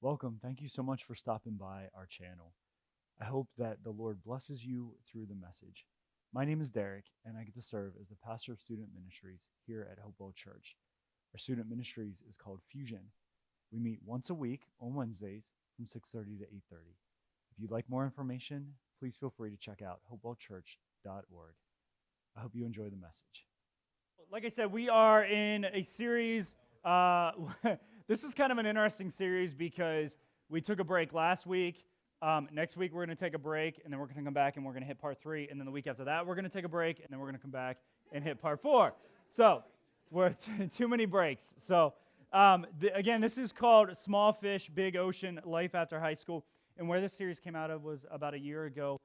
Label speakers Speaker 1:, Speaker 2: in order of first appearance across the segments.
Speaker 1: Welcome. Thank you so much for stopping by our channel. I hope that the Lord blesses you through the message. My name is Derek, and I get to serve as the pastor of student ministries here at Hopewell Church. Our student ministries is called Fusion. We meet once a week on Wednesdays from 6:30 to 8:30. If you'd like more information, please feel free to check out hopewellchurch.org. I hope you enjoy the message. Like I said, we are in a series. This is kind of an interesting series because we took a break last week. Next week, we're going to take a break, and then we're going to come back, and we're going to hit part 3. And then the week after that, we're going to take a break, and then we're going to come back and hit part 4. So we're too many breaks. So again, this is called Small Fish, Big Ocean, Life After High School. And where this series came out of was about a year ago.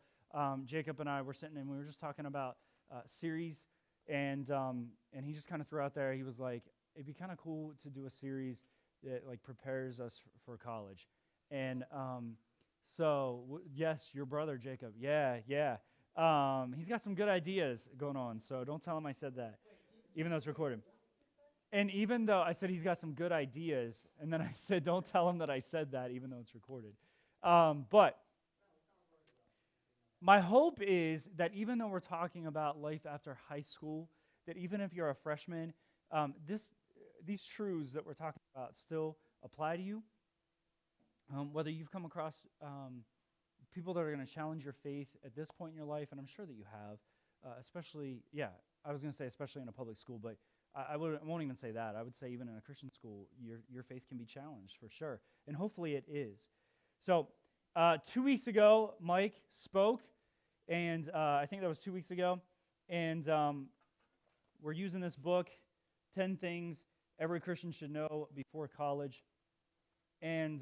Speaker 1: Jacob and I were sitting, and we were just talking about series. And he just kind of threw out there, he was like, it'd be kind of cool to do a series that like prepares us for college. And yes, your brother Jacob, yeah. He's got some good ideas going on, so don't tell him I said that, even though it's recorded. And even though I said he's got some good ideas, and then I said don't tell him that I said that, even though it's recorded. But my hope is that even though we're talking about life after high school, that even if you're a freshman, these truths that we're talking about still apply to you. Whether you've come across people that are going to challenge your faith at this point in your life, and I'm sure that you have, especially in a public school, but I won't even say that. I would say even in a Christian school, your faith can be challenged for sure, and hopefully it is. So 2 weeks ago, Mike spoke, and I think that was 2 weeks ago, and we're using this book, 10 Things Every Christian Should Know Before College. And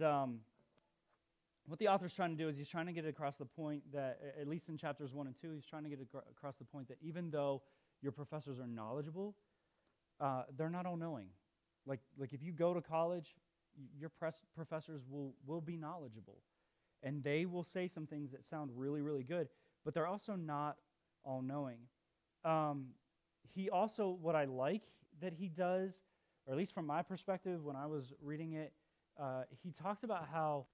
Speaker 1: what the author's trying to do is he's trying to get across the point that, at least in chapters 1 and 2, he's trying to get across the point that even though your professors are knowledgeable, they're not all-knowing. Like if you go to college, your professors will be knowledgeable. And they will say some things that sound really, really good, but they're also not all-knowing. He also, what I like that he does, or at least from my perspective when I was reading it, he talks about how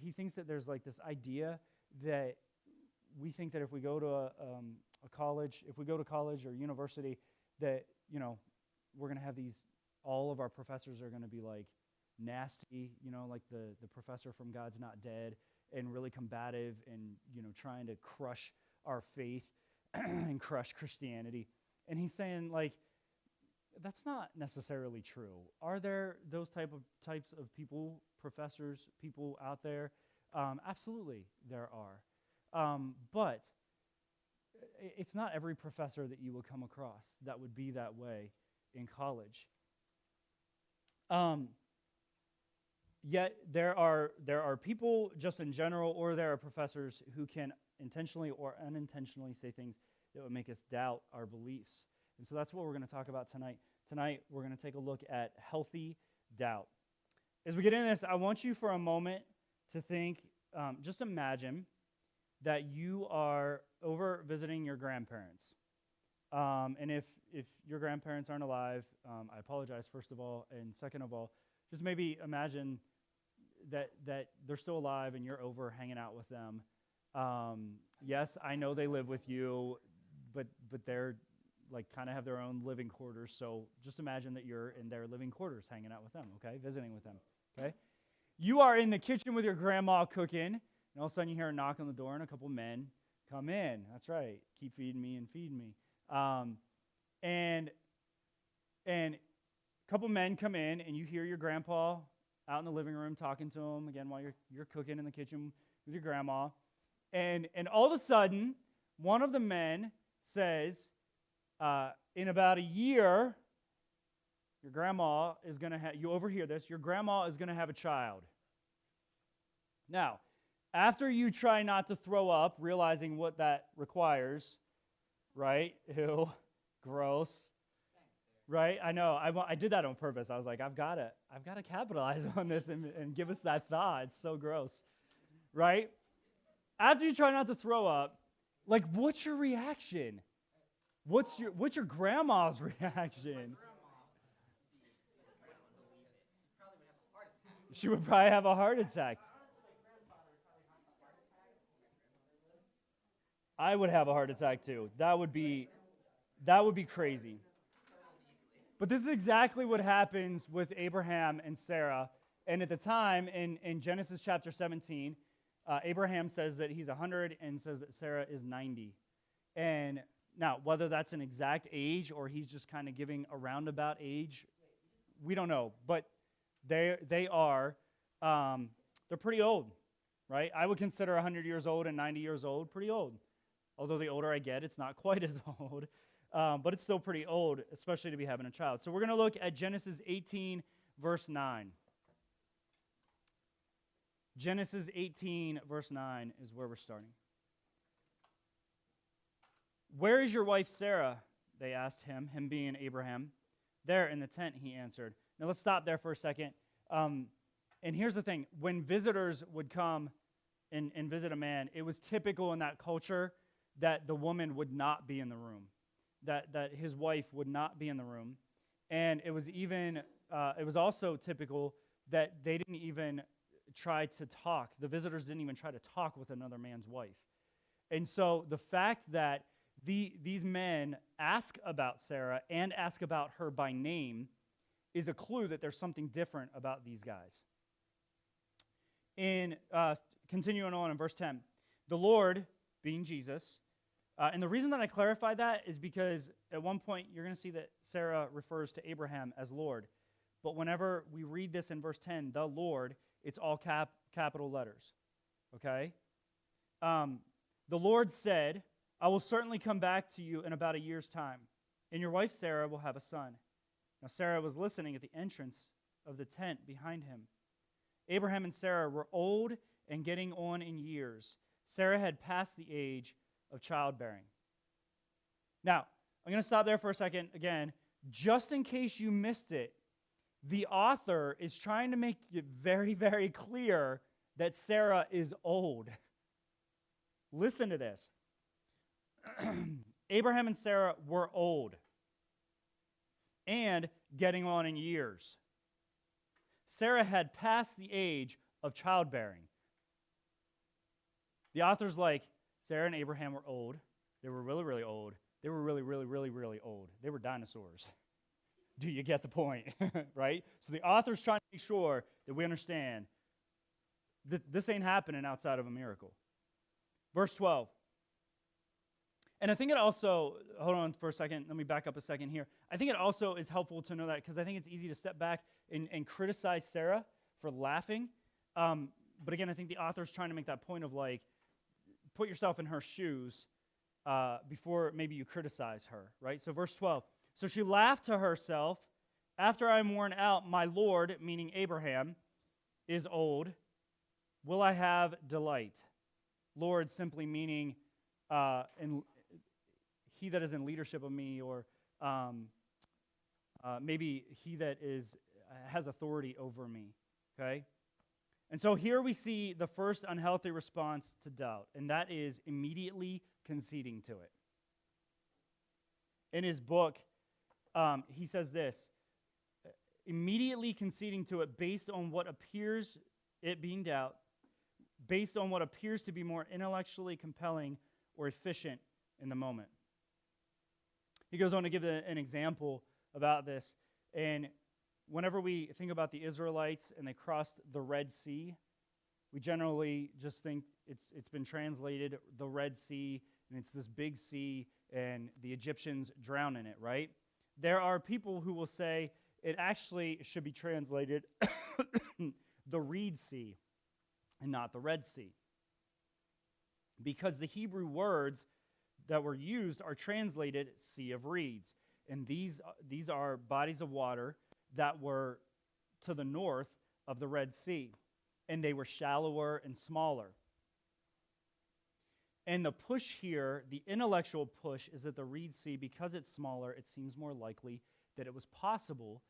Speaker 1: he thinks that there's like this idea that we think that if we go to a college, or university, that, we're going to have all of our professors are going to be like nasty, like the professor from God's Not Dead, and really combative and, trying to crush our faith and crush Christianity. And he's saying, like, that's not necessarily true. Are there those types of people, professors, people out there? Absolutely, there are. But it's not every professor that you will come across that would be that way in college. Yet there are people just in general, or there are professors who can intentionally or unintentionally say things that would make us doubt our beliefs. And so that's what we're going to talk about tonight. Tonight, we're going to take a look at healthy doubt. As we get into this, I want you for a moment to think, just imagine that you are over visiting your grandparents. And if your grandparents aren't alive, I apologize, first of all. And second of all, just maybe imagine that they're still alive and you're over hanging out with them. Yes, I know they live with you, but they're like kind of have their own living quarters. So just imagine that you're in their living quarters hanging out with them, okay? Visiting with them, okay? You are in the kitchen with your grandma cooking, and all of a sudden you hear a knock on the door and a couple men come in. That's right. Keep feeding me and feed me. And a couple men come in, and you hear your grandpa out in the living room talking to him, again, while you're cooking in the kitchen with your grandma. And all of a sudden, one of the men says, in about a year, your grandma is going to have, you overhear this, your grandma is going to have a child. Now, after you try not to throw up, realizing what that requires, right? Ew, gross. Right? I know. I did that on purpose. I was like, I've got to capitalize on this and give us that thought. It's so gross. Right? After you try not to throw up, like, what's your reaction? What's your grandma's reaction? She would probably have a heart attack. I would have a heart attack too. That would be crazy. But this is exactly what happens with Abraham and Sarah. And at the time, in Genesis chapter 17, Abraham says that he's 100 and says that Sarah is 90. And now, whether that's an exact age or he's just kind of giving a roundabout age, we don't know. But they are, they're pretty old, right? I would consider 100 years old and 90 years old pretty old. Although the older I get, it's not quite as old. But it's still pretty old, especially to be having a child. So we're going to look at Genesis 18, verse 9. Genesis 18, verse 9 is where we're starting. Where is your wife Sarah? They asked him being Abraham. There in the tent, he answered. Now let's stop there for a second. And here's the thing. When visitors would come and visit a man, it was typical in that culture that the woman would not be in the room. That his wife would not be in the room. And it was also typical that they didn't even try to talk. The visitors didn't even try to talk with another man's wife. And so the fact that these men ask about Sarah and ask about her by name is a clue that there's something different about these guys. Continuing on in verse 10, the Lord, being Jesus, and the reason that I clarify that is because at one point you're going to see that Sarah refers to Abraham as Lord. But whenever we read this in verse 10, the Lord, it's all capital letters. Okay? The Lord said, I will certainly come back to you in about a year's time, and your wife Sarah will have a son. Now Sarah was listening at the entrance of the tent behind him. Abraham and Sarah were old and getting on in years. Sarah had passed the age of childbearing. Now, I'm going to stop there for a second again. Just in case you missed it, the author is trying to make it very, very clear that Sarah is old. Listen to this. Abraham and Sarah were old and getting on in years. Sarah had passed the age of childbearing. The author's like, Sarah and Abraham were old. They were really, really old. They were really, really, really, really old. They were dinosaurs. Do you get the point? Right? So the author's trying to make sure that we understand that this ain't happening outside of a miracle. Verse 12. And I think it also, hold on for a second, let me back up a second here. I think it also is helpful to know that because I think it's easy to step back and criticize Sarah for laughing. But again, I think the author's trying to make that point of like, put yourself in her shoes before maybe you criticize her, right? So verse 12. So she laughed to herself, after I'm worn out, my Lord, meaning Abraham, is old. Will I have delight? Lord simply meaning he that is in leadership of me, or maybe he that has authority over me, okay? And so here we see the first unhealthy response to doubt, and that is immediately conceding to it. In his book, he says this, immediately conceding to it based on what appears, it being doubt, based on what appears to be more intellectually compelling or efficient in the moment. He goes on to give an example about this, and whenever we think about the Israelites and they crossed the Red Sea, we generally just think it's been translated the Red Sea, and it's this big sea, and the Egyptians drown in it, right? There are people who will say it actually should be translated the Reed Sea and not the Red Sea, because the Hebrew words that were used are translated Sea of Reeds, and these are bodies of water that were to the north of the Red Sea, and they were shallower and smaller. And the push here, the intellectual push, is that the Reed Sea, because it's smaller, it seems more likely that it was possible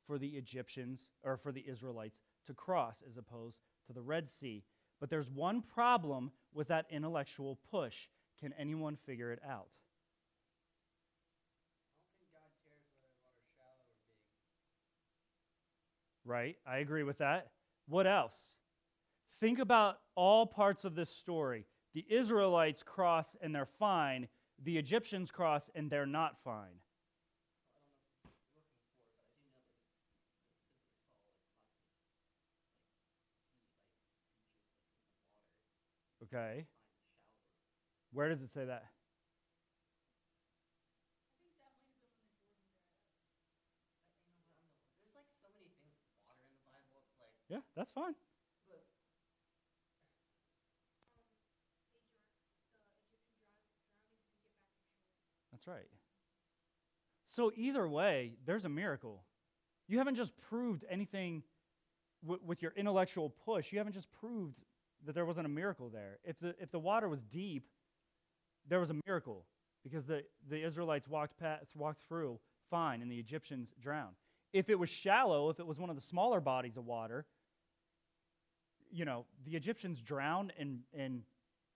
Speaker 1: for the Egyptians, or for the Israelites, to cross as opposed to the Red Sea. But there's one problem with that intellectual push. Can anyone figure it out?
Speaker 2: How can God care whether the water's shallow or big?
Speaker 1: Right, I agree with that. What else? Think about all parts of this story. The Israelites cross and they're fine. The Egyptians cross and they're not fine. Okay. Where does it say that? Yeah, that's fine. That's right. So either way, there's a miracle. You haven't just proved anything with your intellectual push. You haven't just proved that there wasn't a miracle there. If the water was deep, there was a miracle because the Israelites walked through fine and the Egyptians drowned. If it was shallow, if it was one of the smaller bodies of water, the Egyptians drowned in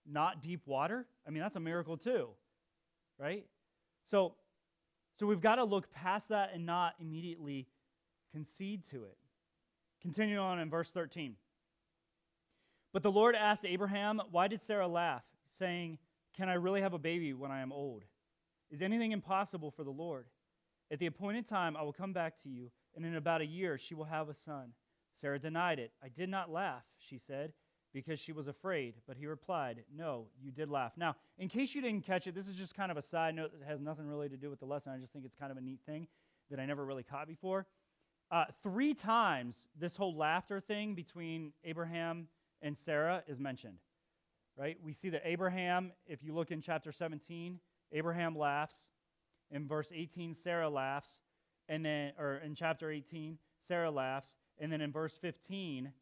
Speaker 1: not deep water. I mean, that's a miracle too, right? So we've got to look past that and not immediately concede to it. Continue on in verse 13. But the Lord asked Abraham, "Why did Sarah laugh, saying, 'Can I really have a baby when I am old? Is anything impossible for the Lord? At the appointed time I will come back to you, and in about a year she will have a son.' Sarah denied it. 'I did not laugh,' she said, because she was afraid. But he replied, 'No, you did laugh.'" Now, in case you didn't catch it, this is just kind of a side note that has nothing really to do with the lesson. I just think it's kind of a neat thing that I never really caught before. 3 times this whole laughter thing between Abraham and Sarah is mentioned, right? We see that Abraham, if you look in chapter 17, Abraham laughs. In verse 18, Sarah laughs. And then, or in chapter 18, Sarah laughs. And then in verse 15,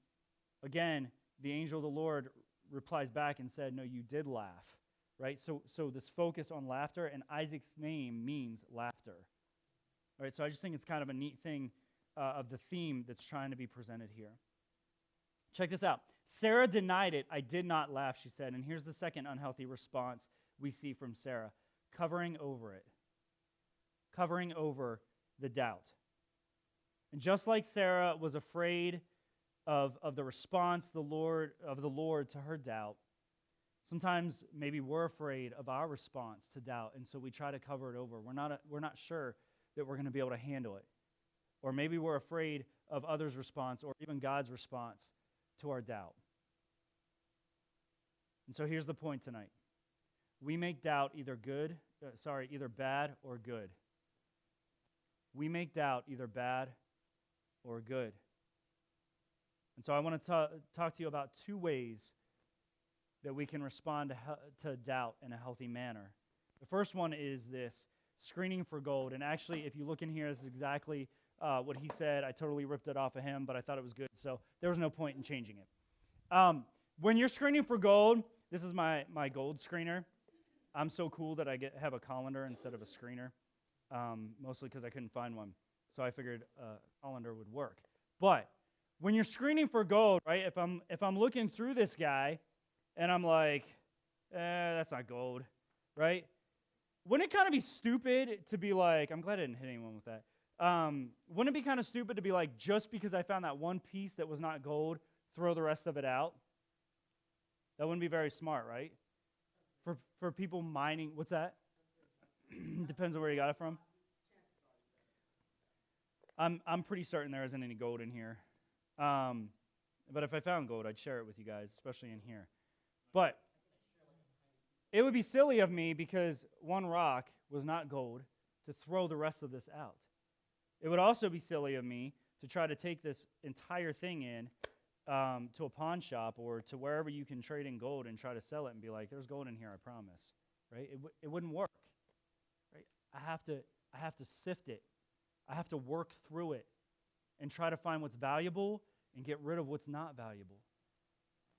Speaker 1: again, the angel of the Lord replies back and said, "No, you did laugh," right? So this focus on laughter, and Isaac's name means laughter. All right, so I just think it's kind of a neat thing of the theme that's trying to be presented here. Check this out. Sarah denied it. "I did not laugh," she said. And here's the second unhealthy response we see from Sarah: covering over it. Covering over the doubt. And just like Sarah was afraid of the response of the Lord to her doubt, sometimes maybe we're afraid of our response to doubt, and so we try to cover it over. We're not sure that we're going to be able to handle it. Or maybe we're afraid of others' response or even God's response to our doubt. And so here's the point tonight. We make doubt either bad or good. We make doubt either bad or good. And so I want to talk to you about 2 ways that we can respond to doubt in a healthy manner. The first one is this: screening for gold. And actually, if you look in here, this is exactly what he said. I totally ripped it off of him, but I thought it was good, so there was no point in changing it. When you're screening for gold, this is my gold screener. I'm so cool that I have a colander instead of a screener, mostly because I couldn't find one, so I figured a colander would work. But when you're screening for gold, right, if I'm looking through this guy and I'm like, that's not gold, right? Wouldn't it kind of be stupid to be like, I'm glad I didn't hit anyone with that. Wouldn't it be kind of stupid to be like, just because I found that one piece that was not gold, throw the rest of it out? That wouldn't be very smart, right? For people mining, what's that? Depends on where you got it from. I'm pretty certain there isn't any gold in here. But if I found gold, I'd share it with you guys, especially in here. But it would be silly of me, because one rock was not gold, to throw the rest of this out. It would also be silly of me to try to take this entire thing in to a pawn shop or to wherever you can trade in gold and try to sell it and be like, "There's gold in here, I promise." Right? It wouldn't work. Right? I have to sift it. I have to work through it and try to find what's valuable and get rid of what's not valuable.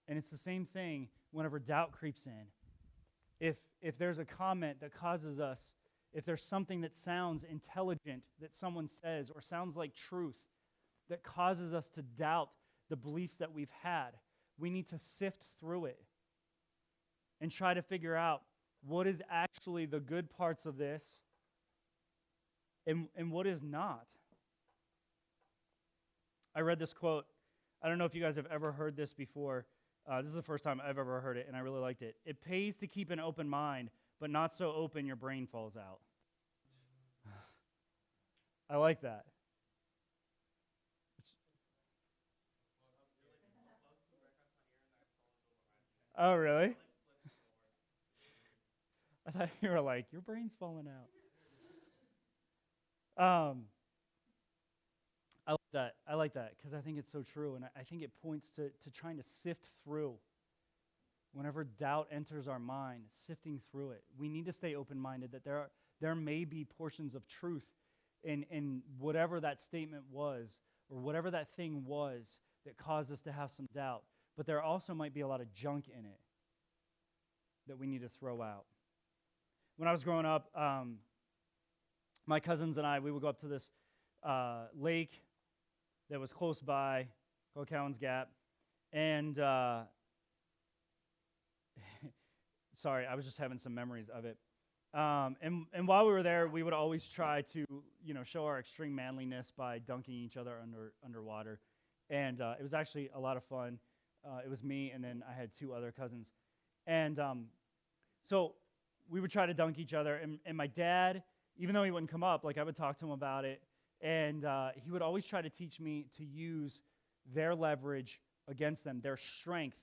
Speaker 1: And it's the same thing whenever doubt creeps in. If there's a comment that causes us, if there's something that sounds intelligent that someone says or sounds like truth that causes us to doubt the beliefs that we've had, we need to sift through it and try to figure out what is actually the good parts of this and what is not. I read this quote I don't know if you guys have ever heard this before. This is the first time I've ever heard it, and I really liked it. It pays to keep an open mind, but not so open your brain falls out. I like that. Oh, really? I thought you were like, your brain's falling out. I like that. I like that because I think it's so true, and I think it points to trying to sift through. Whenever doubt enters our mind, sifting through it, we need to stay open-minded that there may be portions of truth in whatever that statement was or whatever that thing was that caused us to have some doubt. But there also might be a lot of junk in it that we need to throw out. When I was growing up, my cousins and I, we would go up to this lake that was close by, called Cowan's Gap, and sorry, I was just having some memories of it. And while we were there, we would always try to, show our extreme manliness by dunking each other underwater. And it was actually a lot of fun. It was me, and then I had two other cousins. And so we would try to dunk each other. And my dad, even though he wouldn't come up, I would talk to him about it. And he would always try to teach me to use their leverage against them, their strength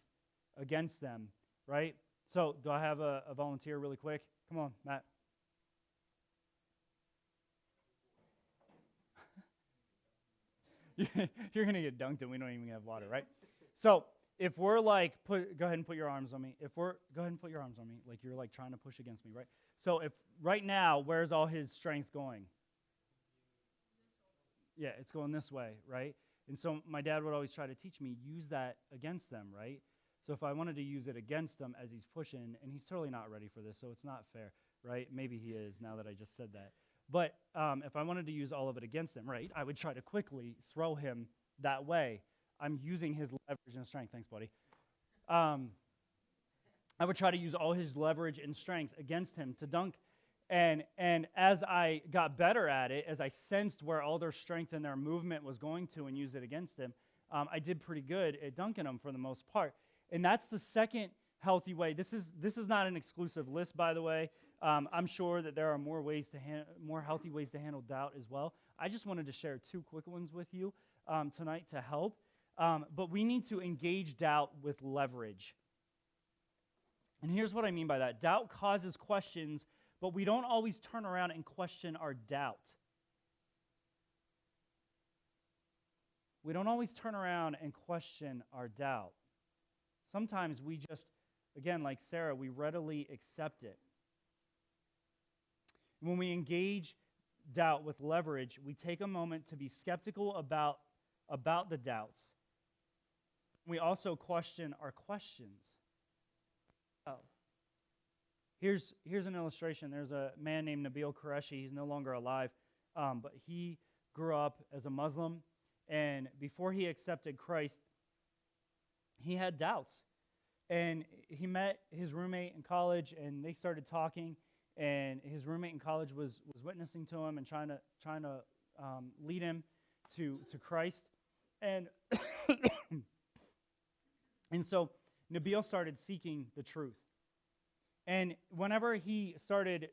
Speaker 1: against them, right? So do I have a volunteer really quick? Come on, Matt. You're going to get dunked and we don't even have water, right? So if we're go ahead and put your arms on me. Go ahead and put your arms on me, like you're trying to push against me, right? So if right now, where's all his strength going? Yeah, it's going this way, right? And so my dad would always try to teach me, use that against them, right? So if I wanted to use it against him as he's pushing, and he's totally not ready for this, so it's not fair, right? Maybe he is now that I just said that. But if I wanted to use all of it against him, right, I would try to quickly throw him that way. I'm using his leverage and strength. Thanks, buddy. I would try to use all his leverage and strength against him to dunk. And as I got better at it, as I sensed where all their strength and their movement was going to and use it against him, I did pretty good at dunking him for the most part. And that's the second healthy way. This is not an exclusive list, by the way. I'm sure that there are more healthy ways to handle doubt as well. I just wanted to share two quick ones with you tonight to help. But we need to engage doubt with leverage. And here's what I mean by that. Doubt causes questions, but we don't always turn around and question our doubt. We don't always turn around and question our doubt. Sometimes we just, again, like Sarah, we readily accept it. When we engage doubt with leverage, we take a moment to be skeptical about the doubts. We also question our questions. Here's an illustration. There's a man named Nabil Qureshi. He's no longer alive, but he grew up as a Muslim, and before he accepted Christ, he had doubts. And he met his roommate in college, and they started talking, and his roommate in college was witnessing to him and trying to lead him to Christ. And and so Nabil started seeking the truth. And whenever he started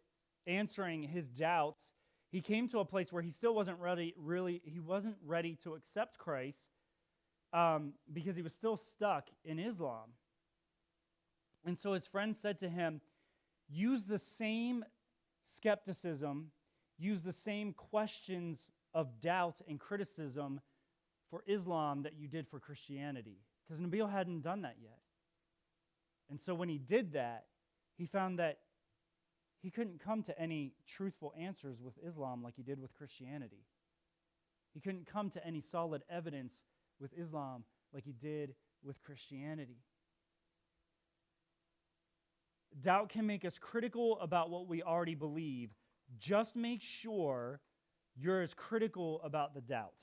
Speaker 1: answering his doubts, he came to a place where he still wasn't ready to accept Christ because he was still stuck in Islam. And so his friend said to him, use the same skepticism, use the same questions of doubt and criticism for Islam that you did for Christianity. Because Nabil hadn't done that yet. And so when he did that, he found that he couldn't come to any truthful answers with Islam like he did with Christianity. He couldn't come to any solid evidence with Islam like he did with Christianity. Doubt can make us critical about what we already believe. Just make sure you're as critical about the doubt.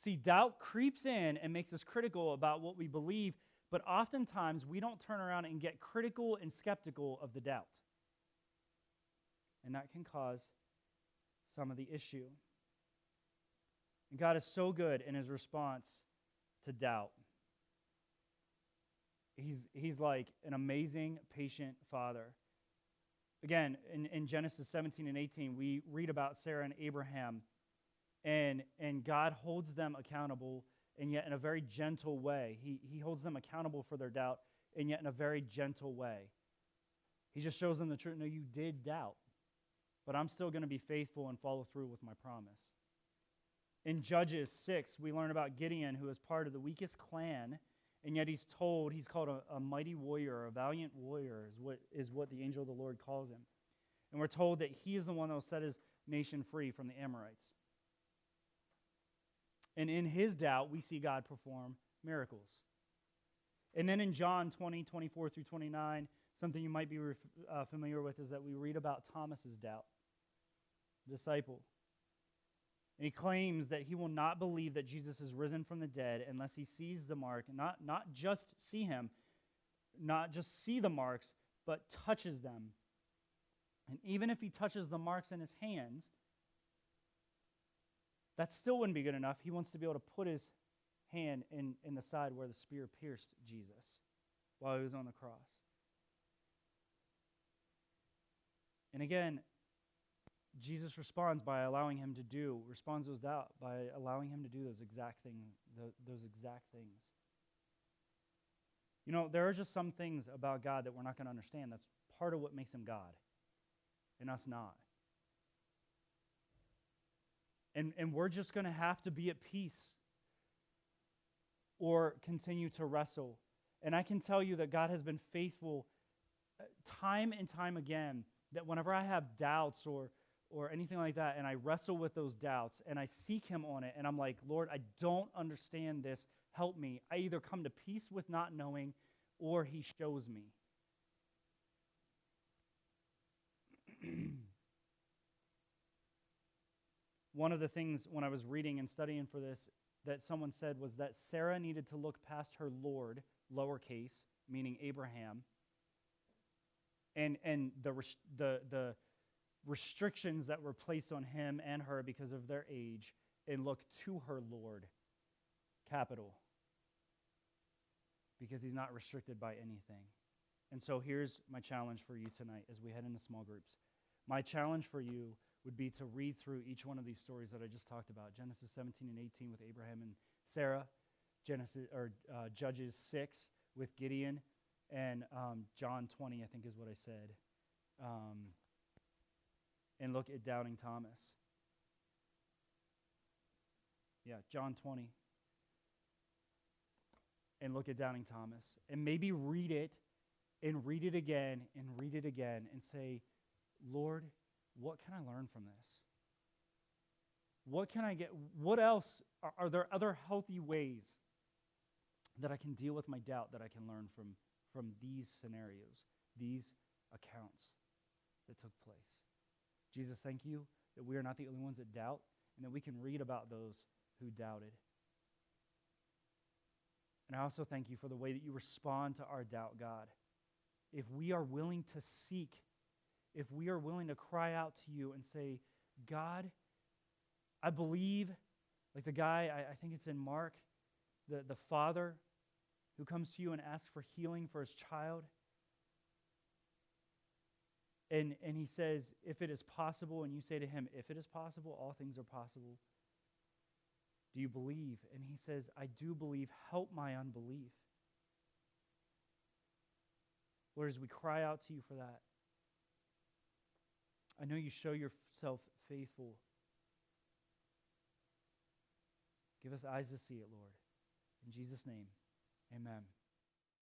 Speaker 1: See, doubt creeps in and makes us critical about what we believe, but oftentimes we don't turn around and get critical and skeptical of the doubt. And that can cause some of the issue. And God is so good in his response to doubt. He's like an amazing, patient father. Again, in Genesis 17 and 18, we read about Sarah and Abraham, and God holds them accountable, and yet in a very gentle way. He holds them accountable for their doubt, and yet in a very gentle way. He just shows them the truth. No, you did doubt, but I'm still going to be faithful and follow through with my promise. In Judges 6, we learn about Gideon, who is part of the weakest clan, and yet he's called a mighty warrior, a valiant warrior is what the angel of the Lord calls him. And we're told that he is the one that will set his nation free from the Amorites. And in his doubt, we see God perform miracles. And then in John 20, 24 through 29, something you might be familiar with is that we read about Thomas's doubt, disciple. And he claims that he will not believe that Jesus is risen from the dead unless he sees the mark, not just see him, not just see the marks, but touches them. And even if he touches the marks in his hands, that still wouldn't be good enough. He wants to be able to put his hand in the side where the spear pierced Jesus while he was on the cross. And again, Jesus responds by allowing him to responds to his doubt by allowing him to do those exact things. You know, there are just some things about God that we're not going to understand. That's part of what makes him God, and us not. And we're just going to have to be at peace or continue to wrestle. And I can tell you that God has been faithful time and time again, that whenever I have doubts or anything like that, and I wrestle with those doubts, and I seek him on it, and I'm like, Lord, I don't understand this. Help me. I either come to peace with not knowing, or he shows me. One of the things when I was reading and studying for this that someone said was that Sarah needed to look past her Lord, lowercase, meaning Abraham, and the restrictions that were placed on him and her because of their age, and look to her Lord, capital, because he's not restricted by anything. And so here's my challenge for you tonight as we head into small groups. My challenge for you would be to read through each one of these stories that I just talked about. Genesis 17 and 18 with Abraham and Sarah, Judges 6 with Gideon, and John 20, I think is what I said. And look at doubting Thomas. Yeah, John 20. And look at doubting Thomas. And maybe read it and read it again and read it again and say, Lord, what can I learn from this? What can I get? What else? Are there other healthy ways that I can deal with my doubt that I can learn from these scenarios, these accounts that took place? Jesus, thank you that we are not the only ones that doubt, and that we can read about those who doubted. And I also thank you for the way that you respond to our doubt, God. If we are willing to seek, if we are willing to cry out to you and say, God, I believe, like the guy, I think it's in Mark, the father who comes to you and asks for healing for his child. And he says, if it is possible, and you say to him, if it is possible, all things are possible. Do you believe? And he says, I do believe. Help my unbelief. Lord, as we cry out to you for that, I know you show yourself faithful. Give us eyes to see it, Lord. In Jesus' name, amen.